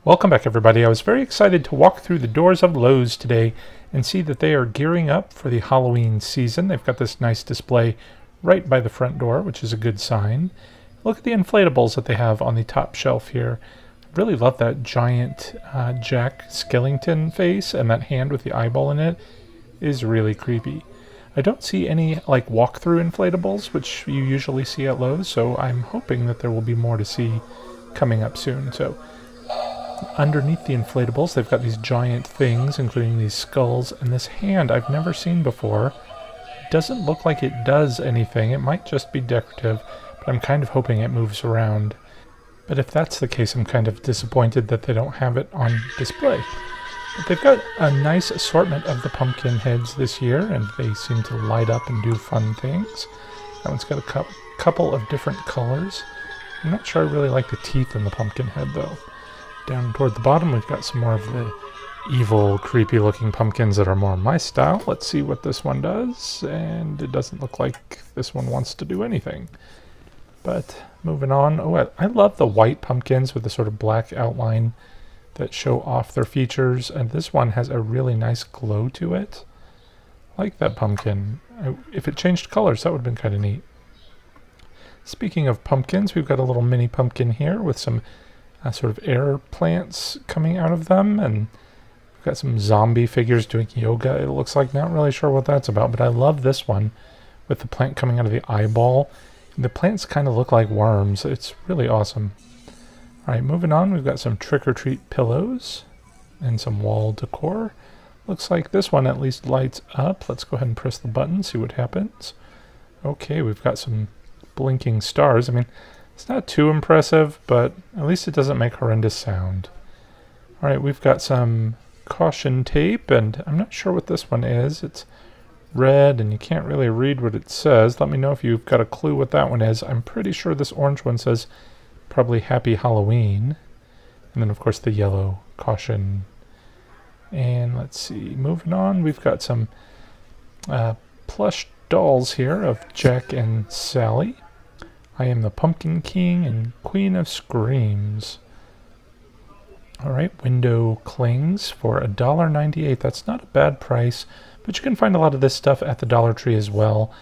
Welcome back, everybody. I was very excited to walk through the doors of Lowe's today and see that they are gearing up for the Halloween season. They've got this nice display right by the front door, which is a good sign. Look at the inflatables that they have on the top shelf here. I really love that giant Jack Skellington face, and that hand with the eyeball in it is really creepy. I don't see any like walkthrough inflatables, which you usually see at Lowe's, so I'm hoping that there will be more to see coming up soon. So underneath the inflatables, they've got these giant things, including these skulls, and this hand I've never seen before. It doesn't look like it does anything. It might just be decorative, but I'm kind of hoping it moves around. But if that's the case, I'm kind of disappointed that they don't have it on display. But they've got a nice assortment of the pumpkin heads this year, and they seem to light up and do fun things. That one's got a couple of different colors. I'm not sure I really like the teeth in the pumpkin head, though. Down toward the bottom, we've got some more of the evil, creepy-looking pumpkins that are more my style. Let's see what this one does, and it doesn't look like this one wants to do anything. But moving on, oh, I love the white pumpkins with the sort of black outline that show off their features, and this one has a really nice glow to it. I like that pumpkin. If it changed colors, that would have been kind of neat. Speaking of pumpkins, we've got a little mini pumpkin here with some sort of air plants coming out of them, and we've got some zombie figures doing yoga, it looks like. Not really sure what that's about, but I love this one with the plant coming out of the eyeball. The plants kind of look like worms. It's really awesome. Alright, moving on, we've got some trick-or-treat pillows and some wall decor. Looks like this one at least lights up. Let's go ahead and press the button, see what happens. Okay, we've got some blinking stars. I mean, it's not too impressive, but at least it doesn't make horrendous sound. Alright, we've got some caution tape, and I'm not sure what this one is. It's red, and you can't really read what it says. Let me know if you've got a clue what that one is. I'm pretty sure this orange one says probably Happy Halloween. And then, of course, the yellow caution. And let's see, moving on, we've got some plush dolls here of Jack and Sally. I am the Pumpkin King and Queen of Screams. Alright, window clings for $1.98. That's not a bad price, but you can find a lot of this stuff at the Dollar Tree as well.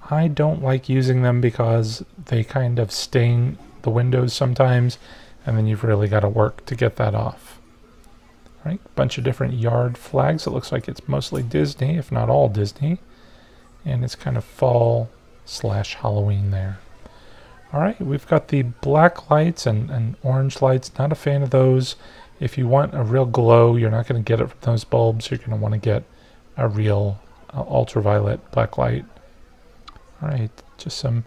I don't like using them because they kind of stain the windows sometimes, and then you've really got to work to get that off. Alright, bunch of different yard flags. It looks like it's mostly Disney, if not all Disney. And it's kind of fall/Halloween there. Alright, we've got the black lights and orange lights. Not a fan of those. If you want a real glow, you're not going to get it from those bulbs. You're going to want to get a real ultraviolet black light. Alright, just some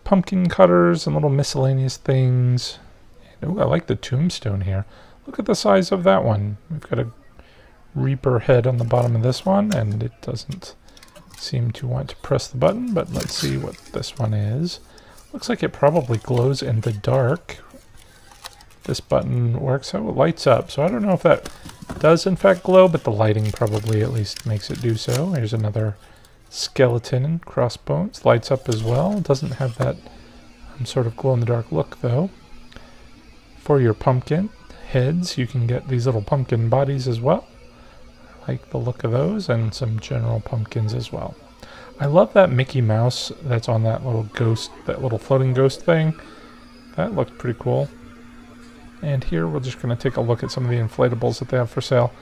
pumpkin cutters and little miscellaneous things. And, ooh, I like the tombstone here. Look at the size of that one. We've got a Reaper head on the bottom of this one, and it doesn't seem to want to press the button, but let's see what this one is. Looks like it probably glows in the dark. This button works, so it lights up. So I don't know if that does in fact glow, but the lighting probably at least makes it do so. Here's another skeleton and crossbones. Lights up as well. Doesn't have that sort of glow-in-the-dark look, though. For your pumpkin heads, you can get these little pumpkin bodies as well. I like the look of those, and some general pumpkins as well. I love that Mickey Mouse that's on that little ghost, that little floating ghost thing. That looked pretty cool. And here we're just going to take a look at some of the inflatables that they have for sale.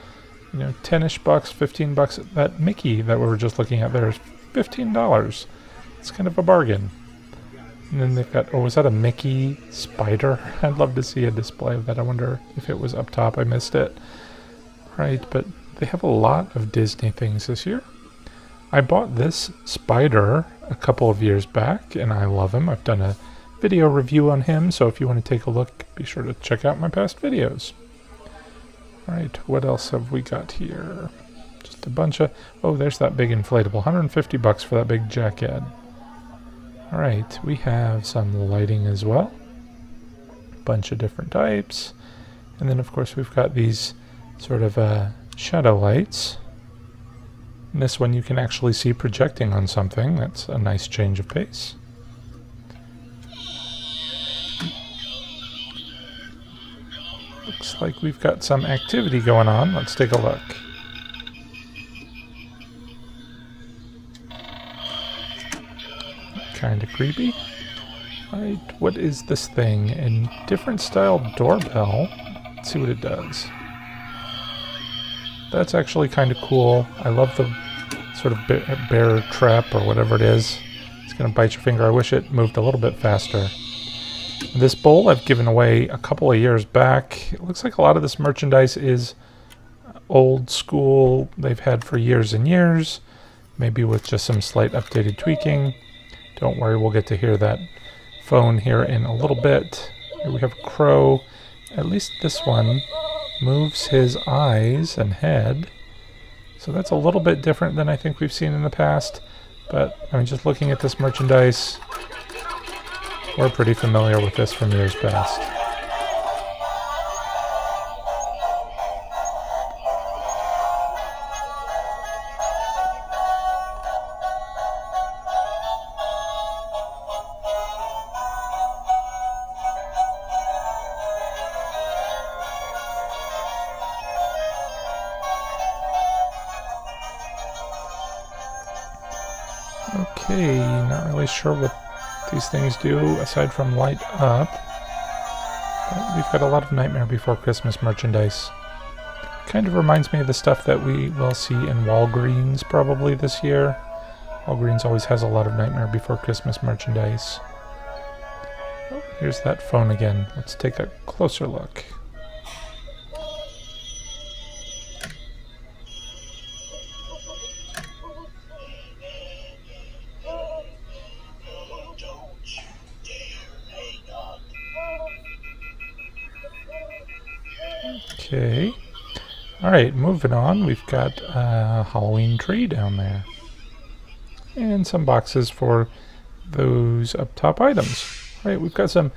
You know, 10-ish bucks, 15 bucks. That Mickey that we were just looking at there is $15. It's kind of a bargain. And then they've got, oh, was that a Mickey spider? I'd love to see a display of that. I wonder if it was up top. I missed it. Right, but they have a lot of Disney things this year. I bought this spider a couple of years back, and I love him. I've done a video review on him, so if you want to take a look, be sure to check out my past videos. Alright, what else have we got here? Just a bunch of... oh, there's that big inflatable. 150 bucks for that big Jack head. Alright, we have some lighting as well. Bunch of different types. And then, of course, we've got these sort of shadow lights. And this one you can actually see projecting on something. That's a nice change of pace. Looks like we've got some activity going on. Let's take a look. Kind of creepy. Alright, what is this thing? A different style doorbell. Let's see what it does. That's actually kind of cool. I love the sort of bear trap or whatever it is. It's going to bite your finger. I wish it moved a little bit faster. This bowl I've given away a couple of years back. It looks like a lot of this merchandise is old school. They've had for years and years. Maybe with just some slight updated tweaking. Don't worry, we'll get to hear that phone here in a little bit. Here we have a crow. At least this one moves his eyes and head. So that's a little bit different than I think we've seen in the past. But I mean, just looking at this merchandise, we're pretty familiar with this from years past. Okay, not really sure what these things do aside from light up. But we've got a lot of Nightmare Before Christmas merchandise. Kind of reminds me of the stuff that we will see in Walgreens probably this year. Walgreens always has a lot of Nightmare Before Christmas merchandise. Oh, here's that phone again. Let's take a closer look. Okay. Alright, moving on. We've got a Halloween tree down there. And some boxes for those up top items. Alright, we've got some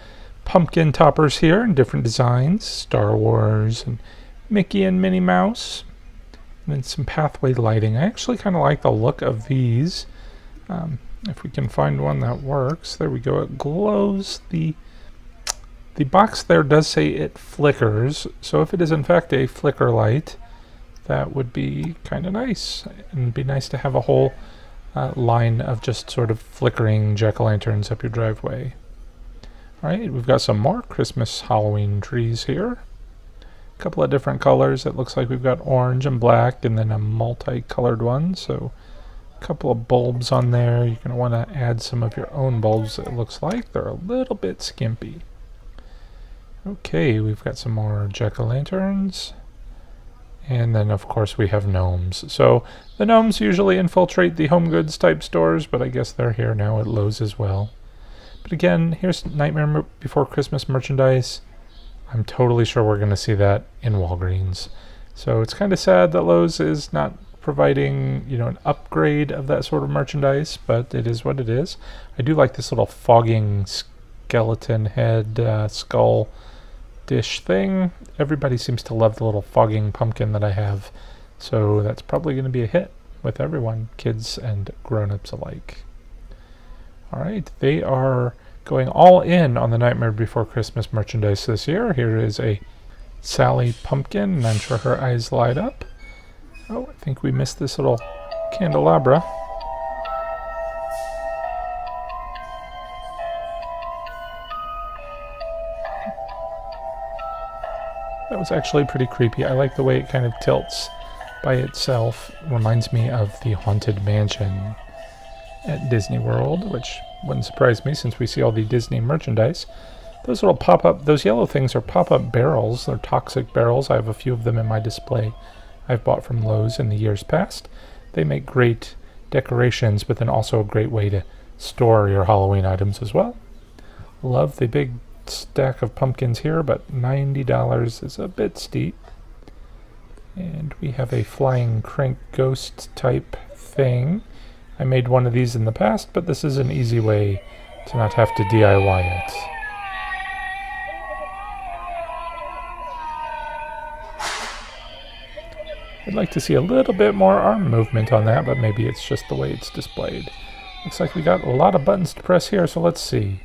pumpkin toppers here in different designs. Star Wars and Mickey and Minnie Mouse. And then some pathway lighting. I actually kind of like the look of these. If we can find one that works. There we go. It glows. The box there does say it flickers, so if it is in fact a flicker light, that would be kind of nice. And it'd be nice to have a whole line of just sort of flickering jack-o'-lanterns up your driveway. Alright, we've got some more Christmas Halloween trees here. A couple of different colors. It looks like we've got orange and black and then a multicolored one, so a couple of bulbs on there. You're going to want to add some of your own bulbs, it looks like. They're a little bit skimpy. Okay, we've got some more jack-o'-lanterns. And then, of course, we have gnomes. So, the gnomes usually infiltrate the home goods type stores, but I guess they're here now at Lowe's as well. But again, here's Nightmare Before Christmas merchandise. I'm totally sure we're going to see that in Walgreens. So, it's kind of sad that Lowe's is not providing, you know, an upgrade of that sort of merchandise, but it is what it is. I do like this little fogging skeleton head, skull dish thing. Everybody seems to love the little fogging pumpkin that I have, so that's probably going to be a hit with everyone, kids and grown-ups alike. Alright, they are going all in on the Nightmare Before Christmas merchandise this year. Here is a Sally pumpkin, and I'm sure her eyes light up. Oh, I think we missed this little candelabra. That was actually pretty creepy. I like the way it kind of tilts by itself. Reminds me of the Haunted Mansion at Disney World, which wouldn't surprise me since we see all the Disney merchandise. Those little pop-up, those yellow things are pop-up barrels. They're toxic barrels. I have a few of them in my display I've bought from Lowe's in the years past. They make great decorations, but then also a great way to store your Halloween items as well. Love the big stack of pumpkins here, but $90 is a bit steep. And we have a flying crank ghost type thing. I made one of these in the past, but this is an easy way to not have to DIY it. I'd like to see a little bit more arm movement on that, but maybe it's just the way it's displayed. Looks like we got a lot of buttons to press here, so let's see.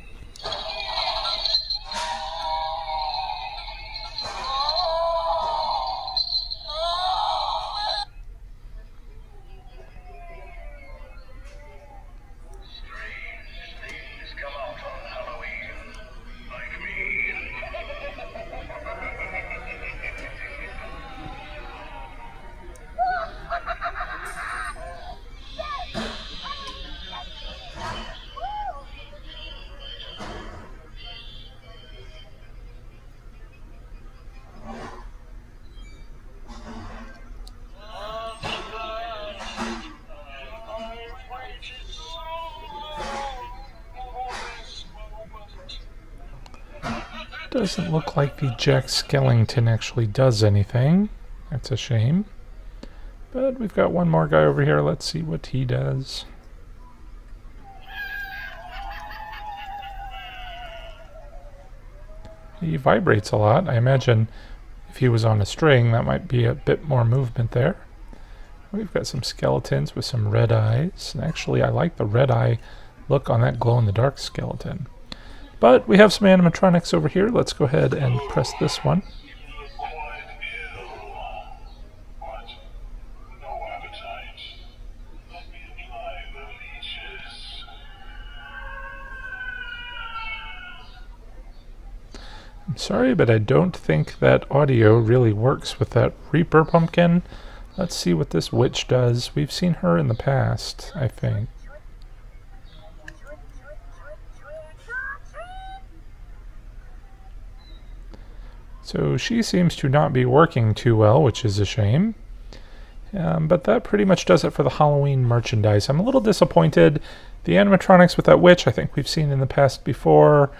Doesn't look like the Jack Skellington actually does anything. That's a shame. But we've got one more guy over here. Let's see what he does. He vibrates a lot. I imagine if he was on a string, that might be a bit more movement there. We've got some skeletons with some red eyes. And actually, I like the red eye look on that glow-in-the-dark skeleton. But we have some animatronics over here. Let's go ahead and press this one. I'm sorry, but I don't think that audio really works with that Reaper pumpkin. Let's see what this witch does. We've seen her in the past, I think. So she seems to not be working too well, which is a shame. But that pretty much does it for the Halloween merchandise. I'm a little disappointed. The animatronics with that witch I think we've seen in the past before.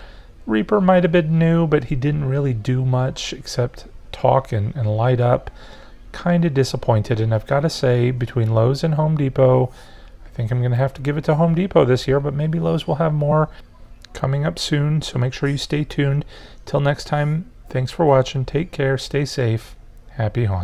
Reaper might have been new, but he didn't really do much except talk and light up. Kind of disappointed, and I've got to say, between Lowe's and Home Depot, I think I'm going to have to give it to Home Depot this year, but maybe Lowe's will have more coming up soon, so make sure you stay tuned. Till next time, thanks for watching, take care, stay safe, happy haunting.